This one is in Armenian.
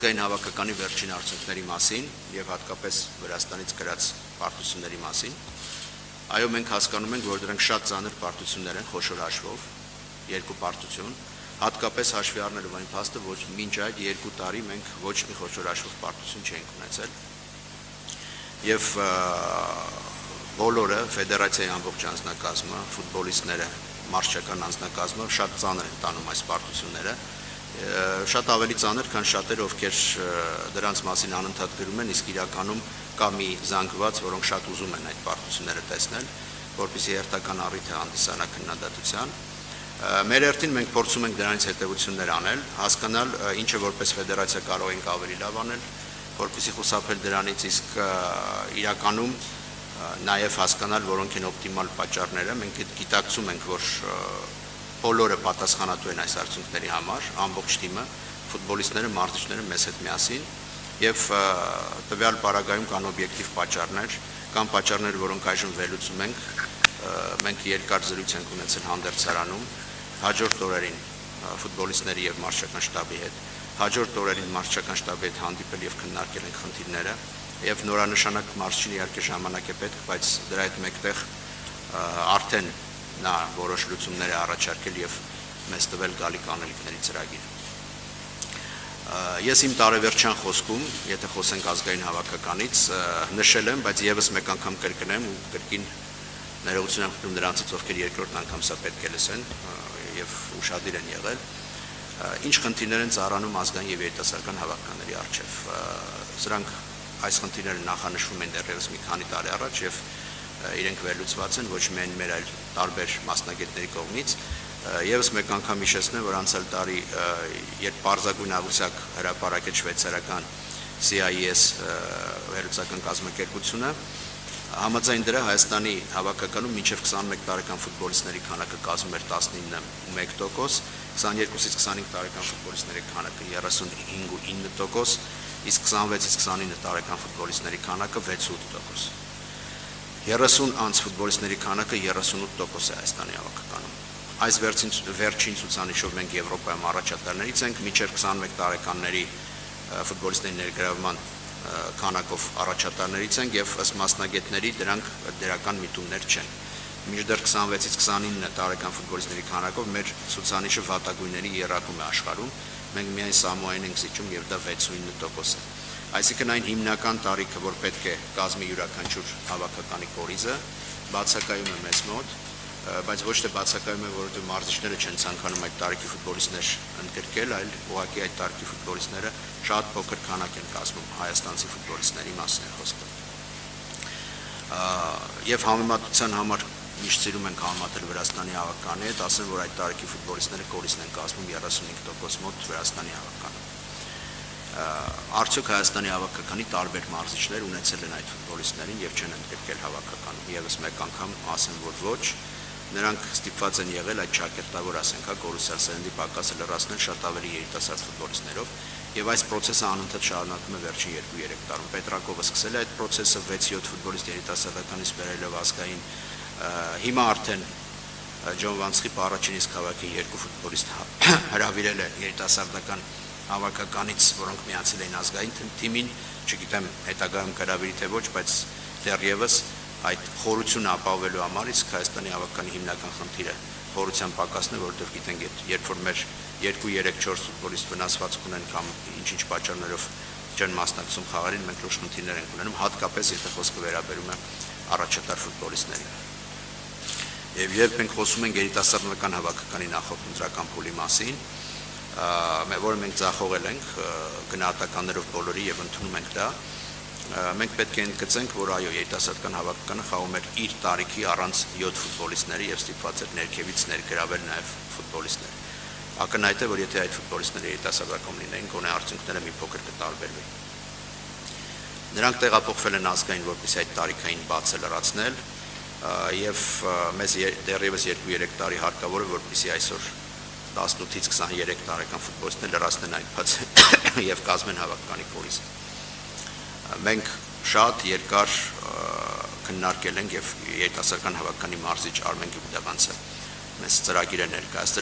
Գային հավաքականի վերջին արդյունքների մասին եւ հատկապես Վրաստանից գրած պարտությունների մասին։ Այո, մենք հասկանում ենք, որ դրանք շատ ծանր պարտություններ են խոշոր հաշվով, երկու պարտություն, հատկապես հաշվի առնելով այն փաստը, որ մինչ այդ 2 տարի մենք ոչ մի խոշոր հաշվով պարտություն չենք ունեցել։ Եվ բոլորը ֆեդերացիայի ամբողջ անձնակազմը, ֆուտբոլիստները, մարզչական անձնակազմը շատ ծանր են տանում այս պարտությունները։ Շատ ավելի ծանր, քան շատերը, ովքեր դրանց մասին անընդհատ գրում են, իսկ իրականում կա մի զանգված, որոնք շատ ուզում են այդ պարտությունները տեսնել, որպեսզի հերթական առիթ հանդիսանա քննադատության։ Մեր հերթին մենք փորձում ենք դրանից հետևություններ անել, հասկանալ, ինչը որպես ֆեդերացիա կարող ենք ավելի լավ անել, որպեսզի խուսափել դրանից, իսկ իրականում նաև հասկանալ, որոնք են օպտիմալ պատճառները։ Մենք գիտակցում ենք, որ բոլորը պատասխանատու են այս արդյունքների համար, ամբողջ թիմը, ֆուտբոլիստները, մարզիչները մեզ հետ միասին, եւ տվյալ պարագայում կան օբյեկտիվ պատճառներ, կան պատճառներ, որոնք այժմ վերլուծում ենք, մենք երկար զրույց ենք ունեցել հանդերձարանում, հաջորդ օրերին ֆուտբոլիստների եւ մարզչական շտաբի հետ, հաջորդ օրերին մարզչական շտաբի հետ հանդիպել եւ քննարկել ենք խնդիրները, եւ նորանշանակ մարզչին իհարկե ժամանակ է պետք, բայց դրա հետ մեկտեղ արդեն նա որոշ լուծումներ է առաջարկել եւ մեզ տվել գալիք անելիքների ծրագիր։ Ես իմ տարեվերջյան խոսքում, եթե խոսենք ազգային հավաքականից, նշել եմ, բայց եւս մեկ անգամ կրկնեմ ու կրկին ներողություն եմ խնդրում նրանցից, ովքեր երկրորդ անգամ սա պետք է լսեն եւ ուշադիր են եղել, ինչ խնդիրներ են ծառանում ազգային եւ երիտասարդական հավաքականների առջեւ։ Սրանք այս խնդիրները նախանշվում են դեռևս մի քանի տարի առաջ եւ իրենք վերլուծված են ոչ միայն մեր, այլ տարբեր մասնագետների կողմից։ Եվս մեկ անգամ հիշեցնեմ, որ անցյալ տարի, երբ պարզագույն աղյուսակ հրապարակեց շվեյցարական CIES վերլուծական կազմակերպությունը, համաձայն դրա Հայաստանի հավաքականում մինչև 21 տարեկան ֆուտբոլիստների քանակը կազմում էր 19.1%, 22-ից 25 տարեկան ֆուտբոլիստների քանակը 35.9%, իսկ 26-ից 29 տարեկան ֆուտբոլիստների քանակը 6.8%։ 30 անց ֆուտբոլիստների քանակը 38% է Հայաստանի հավաքականում։ Այս վերջին ցուցանիշով մենք Եվրոպայում առաջատարներից ենք, մինչև 21 տարեկանների ֆուտբոլիստների ներգրավման քանակով առաջատարներից ենք եւ ըստ մասնագետների դրանք դրական միտումներ չեն։ Մինչդեռ 26-ից 29 տարեկան ֆուտբոլիստների քանակով մեր ցուցանիշը վատագույնների եռակում է աշխարհում, մենք միայն Սամոային ենք զիջում եւ դա 6.9% է։ Այսինքն այն հիմնական տարիքը, որ պետք է կազմի յուրաքանչյուր հավաքականի կորիզը, բացակայում է մեզ մոտ, բայց ոչ թե բացակայում է, որովհետեւ մարզիչները չեն ցանկանում այդ տարիքի ֆուտբոլիստներ ընդգրկել, այլ ուղղակի այդ տարիքի ֆուտբոլիստները շատ փոքր քանակ են կազմում հայաստանցի ֆուտբոլիստների մասին է խոսքը։ Եվ համեմատության համար միշտ սիրում ենք համեմատել Վրաստանի հավաքականի հետ, ասեմ, որ այդ տարիքի ֆուտբոլիստները կորիզն են կազմում 35% մոտ Վրաստանի հավաքականում։ Արդյոք Հայաստանի հավաքականի տարբեր մարզիչներ ունեցել են այդ ֆուտբոլիստներին եւ չեն ընդգրկել հավաքականում։ Եվս մեկ անգամ ասեմ, որ ոչ, նրանք ստիպված են եղել այդ շակերտավոր, ասենք, կորուսալ սերնդի պակասը լրացնել շատ ավելի երիտասարդ ֆուտբոլիստներով, եւ այս process-ը անընդհատ շարունակվում է վերջին 2-3 տարում։ Պետրակովը սկսել է այդ process-ը 6-7 ֆուտբոլիստ երիտասարդականից բերելով ազգային, հիմա արդեն Ջոն Վանցխիպը առաջին իսկ հավաքի 2 ֆուտբոլիստ հրավիրել է երիտասարդական հավաքականից, որոնք միացել էին ազգային թիմին, չգիտեմ հետագայում կհրավիրի թե ոչ, բայց դեռևս այդ խորությունը ապահովելու համար իսկ Հայաստանի հավաքականի հիմնական խնդիրը խորության պակասն է, որովհետև գիտենք, երբ որ մեր 2-3-4 ֆուտբոլիստ վնասվածք ունեն կամ ինչ-ինչ պատճառներով չեն մասնակցում խաղերին, մենք լուրջ խնդիրներ ենք ունենում, հատկապես եթե խոսքը վերաբերում է առաջատար ֆուտբոլիստներին։ Եվ երբ մենք խոսում ենք երիտասարդական հավաքականի նախորդ ընտրական փուլի մասին, որը մենք ձախողել ենք գնահատականներով բոլորի եւ ընդունում ենք դա, մենք պետք է ընդգծենք, որ այո, երիտասարդական հավաքականը խաղում էր իր տարիքի առանց 7 ֆուտբոլիստների եւ ստիպված էր ներքևից ներգրավել նաեւ ֆուտբոլիստներ։ Ակնհայտ է, որ եթե այդ ֆուտբոլիստները երիտասարդական լինեին, գոնե արդյունքները մի փոքր կտարբերվեին։ Նրանք տեղափոխվել են ազգային, որպեսզի այդ տարիքային բացը լրացնել եւ մեզ դեռևս 2-3 տարի հարկավոր է, որպեսզի այսօր 18-ից 23 տարեկան ֆուտբոլիստներ լրացնեն այդ բացը եւ կազմեն հավաքականի կորիզ։ Մենք շատ երկար քննարկել ենք եւ երիտասարդական հավաքականի մարզիչ Արմեն Գյուբդավանցը մեզ ծրագիր է ներկայացրել